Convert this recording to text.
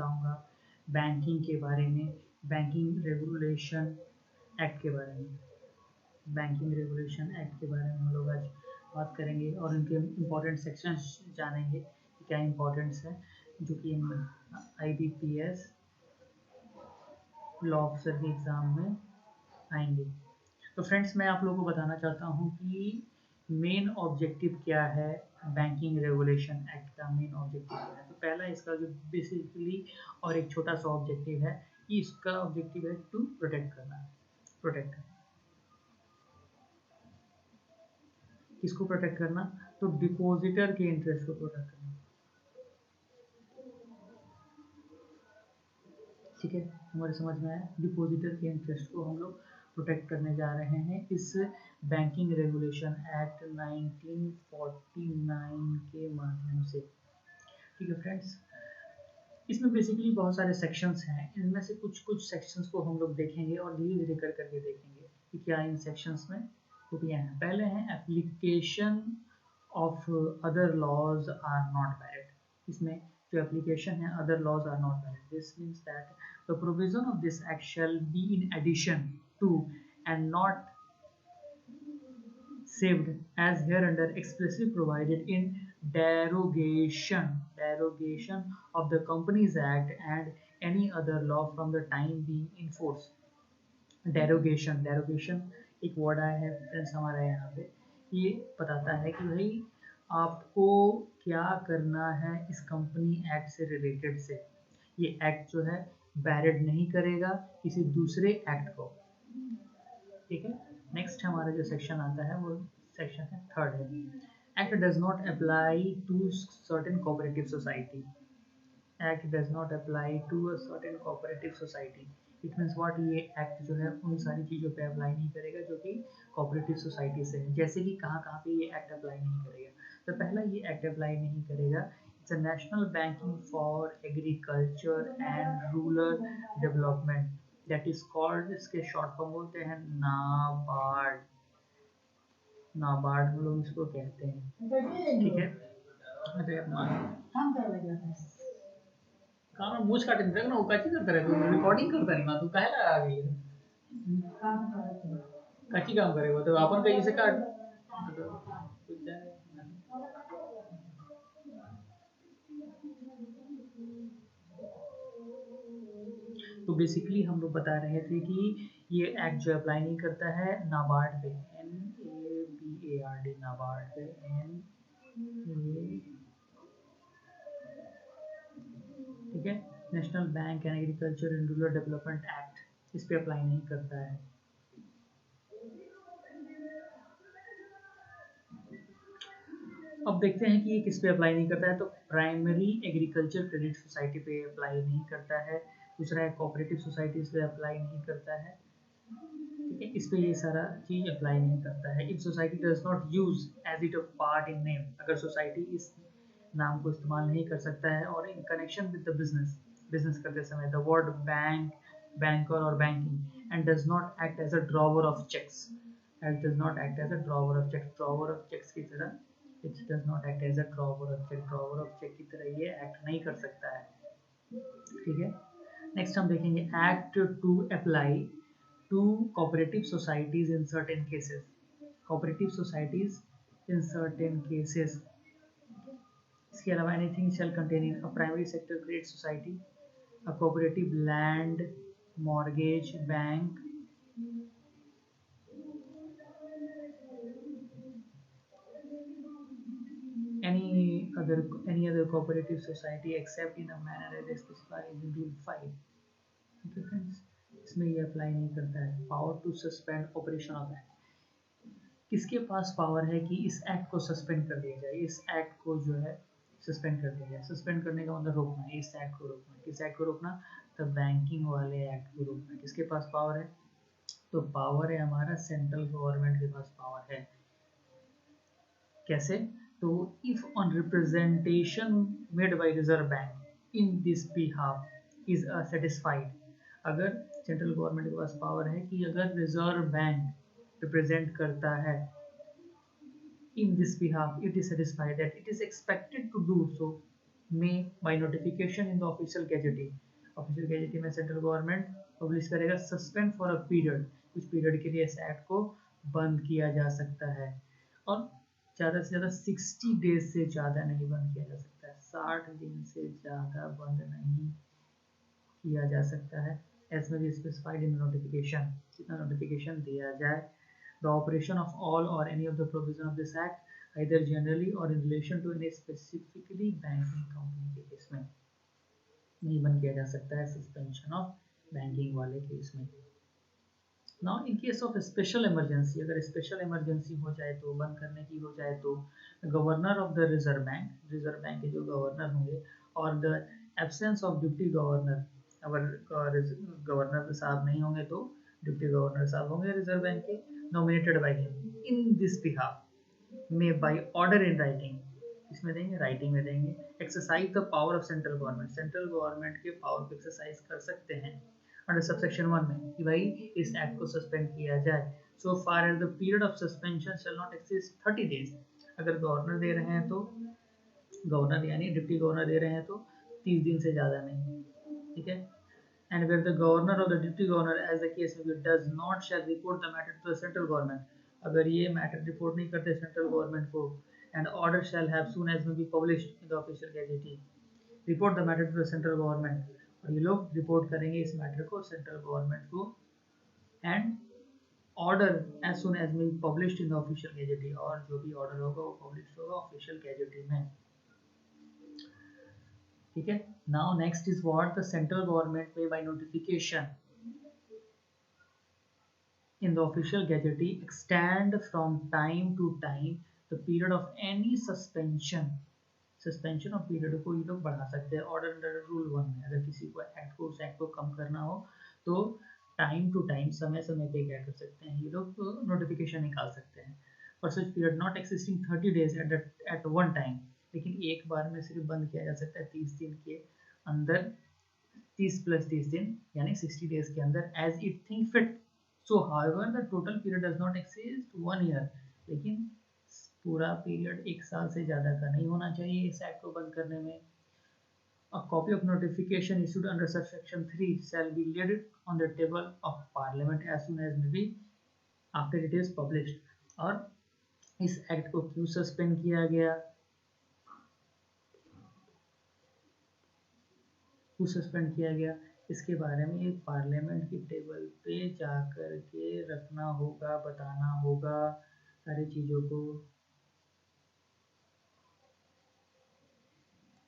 बताऊंगा बैंकिंग के बारे में, बैंकिंग रेगुलेशन एक्ट के बारे में। बैंकिंग रेगुलेशन एक्ट के बारे में हम लोग आज बात करेंगे और उनके इम्पोर्टेंट सेक्शंस जानेंगे कि क्या इम्पोर्टेंट्स है, जो कि IBPS लॉ ऑफिसर के एग्ज़ाम में आएंगे। तो फ्रेंड्स, मैं आप लोगों को बताना चाहता हूँ कि मेन ऑब्जेक्टिव क्या है बैंकिंग रेगुलेशन एक्ट का। मेन ऑब्जेक्टिव क्या है? तो पहला इसका जो बेसिकली और एक छोटा सा ऑब्जेक्टिव है कि इसका ऑब्जेक्टिव है टू प्रोटेक्ट करना। प्रोटेक्ट किसको प्रोटेक्ट करना? तो डिपॉजिटर के इंटरेस्ट को प्रोटेक्ट करना। ठीक है, हमारे समझ में आया। डिपॉजिटर के इंटरेस्ट को हम लोग प्रोटेक्ट करने जा रहे हैं इस बैंकिंग रेगुलेशन एक्ट 1949 के माध्यम से। ठीक है फ्रेंड्स, इसमें बेसिकली बहुत सारे सेक्शंस हैं। इनमें से कुछ सेक्शंस को हम लोग देखेंगे और धीरे धीरे करके देखेंगे कि क्या इन सेक्शंस में त्रुटियां हैं। पहले हैं application of other laws are not valid. इसमें जो एप्लीकेशन है other laws are not valid, this means that the provision of this act shall be in addition to and not saved as hereunder expressly provided in derogation of the Companies Act and any other law from the time being in force। derogation एक word आया है friends हमारा यहाँ पे, ये बताता है कि भाई आपको क्या करना है इस कंपनी एक्ट से रिलेटेड से। ये एक्ट जो है वैलिड नहीं करेगा किसी दूसरे एक्ट को। ठीक है, नेक्स्ट हमारा जो सेक्शन आता है वो सेक्शन है थर्ड है, act does not apply to certain cooperative society. Act does not apply to a certain cooperative society. It means what, ये एक्ट जो है उन सारी चीज़ों पे अप्लाई नहीं करेगा जो कि कोऑपरेटिव सोसाइटी से है। जैसे कि कहाँ कहाँ पे ये एक्ट अप्लाई नहीं करेगा? तो पहला ये एक्ट अप्लाई नहीं करेगा, it's a national banking for agriculture and rural development, that is called, इसके शॉर्ट फॉर्म बोलते हैं नाबार्ड। नाबार्ड हम लोग इसको कहते हैं। ठीक है, अरे काम मूछ काटे देख ना, काची करता रहे तू, रिकॉर्डिंग करता नहीं, तू काहेला आ गई काची काम करे वो तो अपन कहीं से काट। तो बेसिकली हम लोग बता रहे थे कि ये एक्ट जो अप्लाई नहीं करता है नाबार्ड पे, NABARD, नाबार्ड पे, ठीक है, national bank and agriculture and rural development act, इस पे अप्लाई नहीं करता है। अब देखते हैं कि ये किस पे अप्लाई नहीं करता है। तो प्राइमरी एग्रीकल्चर क्रेडिट सोसाइटी पे अप्लाई नहीं करता है। दूसरा है कोऑपरेटिव सोसाइटीज पे अप्लाई नहीं करता है। ठीक है, इस पे ये सारा चीज अप्लाई नहीं करता है। If society does not use as it a part in name, अगर सोसाइटी इस नाम को इस्तेमाल नहीं कर सकता है और in connection with the business करते समय द वर्ड बैंक, बैंकर और banking, and does not act as a drawer of cheques, and does not act as a drawer of cheques, drawer of cheques की तरह, it does not act as a drawer of check, drawer of check की तरह ये act नहीं कर सकता है। ठीक है, नेक्स्ट हम देखेंगे act to apply to cooperative societies in certain cases। cooperative societies in certain cases, इसके अलावा anything shall contain in a primary sector credit society, a cooperative land mortgage bank, any other cooperative society except in a manner as specified in rule 5। okay friends, इसमें ये apply नहीं करता है। Power to suspend operation of act, किसके पास power है कि इस एक्ट को सस्पेंड कर दिया जाए? इस एक्ट को जो है सस्पेंड कर दिया जाए। सस्पेंड करने का मतलब रोकना, इस एक्ट को रोकना। किस एक्ट को रोकना? तो बैंकिंग वाले एक्ट को रोकना। किसके पास पावर है? तो पावर है हमारा सेंट्रल गवर्नमेंट के पास पावर है। कैसे? तो if on representation made by reserve bank in this behalf is satisfied, अगर सेंट्रल गवर्नमेंट के पास पावर है कि अगर रिजर्व बैंक रिप्रेजेंट करता है in this behalf, it is satisfied that it is expected to do so, में by notification in the official gazette. Official gazette में central government publish करेगा सस्पेंड फॉर अ पीरियड, कुछ period के लिए इस act को बंद किया जा सकता है और ज़्यादा से ज़्यादा 60 डेज से ज़्यादा नहीं बंद किया जा सकता है, 60 दिन से ज़्यादा बंद नहीं किया जा सकता है as may be specified in notification, जितना नोटिफिकेशन दिया जाए। The operation of all or any of the provision of this act either generally or in relation to any specifically banking company के केस में नहीं बंद किया जा सकता है, सस्पेंशन ऑफ बैंकिंग वाले केस में। Now in case of special emergency, अगर स्पेशल इमरजेंसी हो जाए तो बंद करने की हो जाए तो governor of the reserve bank के जो गवर्नर होंगे और the absence of deputy governor, अगर गवर्नर साहब नहीं होंगे तो डिप्टी गवर्नर साहब होंगे रिजर्व बैंक के, nominated by him in this behalf में बाय ऑर्डर इन राइटिंग, इसमें देंगे राइटिंग में देंगे, exercise the power of central government, central government के पावर को एक्सरसाइज कर सकते हैं अंडर सबसेक्शन 1 में कि भाई इस एक्ट को सस्पेंड किया जाए। So far as the period of suspension shall not exceed 30 days, अगर गवर्नर दे रहे हैं तो गवर्नर यानी डिप्टी गवर्नर दे रहे हैं तो 30 दिन से ज़्यादा नहीं, ठीक है। And where the governor or the deputy governor, as the case may be, does not shall report the matter to the central government, अगर ये मैटर रिपोर्ट नहीं करते सेंट्रल गवर्नमेंट को, and order shall have soon as may be published in the official gazette, report the matter to the central government, और ये लोग report करेंगे इस मैटर को सेंट्रल गवर्नमेंट को, and order as soon as may be published in the official gazette, और जो भी ऑर्डर होगा वो पब्लिश होगा ऑफिशियल गैजेट में, ठीक है। Now next is what the central government में by notification in the official gazette extend from time to time the period of any suspension of period को ये लोग बढ़ा सकते हैं ऑर्डर अंडर रूल 1 में, अगर किसी को उस एक्ट को कम करना हो तो टाइम टू टाइम समय समय पे क्या कर सकते हैं ये लोग नोटिफिकेशन निकाल सकते हैं for such period not existing 30 days at one time, लेकिन एक बार में सिर्फ बंद किया जा सकता है 30 दिन के अंदर, 30 + 30 दिन यानी 60 डेज के अंदर as it think fit. So however the total period does not exceed 1 year, लेकिन पूरा पीरियड एक साल से ज़्यादा का नहीं होना चाहिए इस एक्ट को बंद करने में। A copy of notification issued under subsection 3 shall be laid on the table of parliament as soon as may be after it is published। और इस एक्ट को क्यों सस्पेंड किया गया, इसके बारे में पार्लियामेंट की टेबल पे जा कर के रखना होगा, बताना होगा सारी चीज़ों को।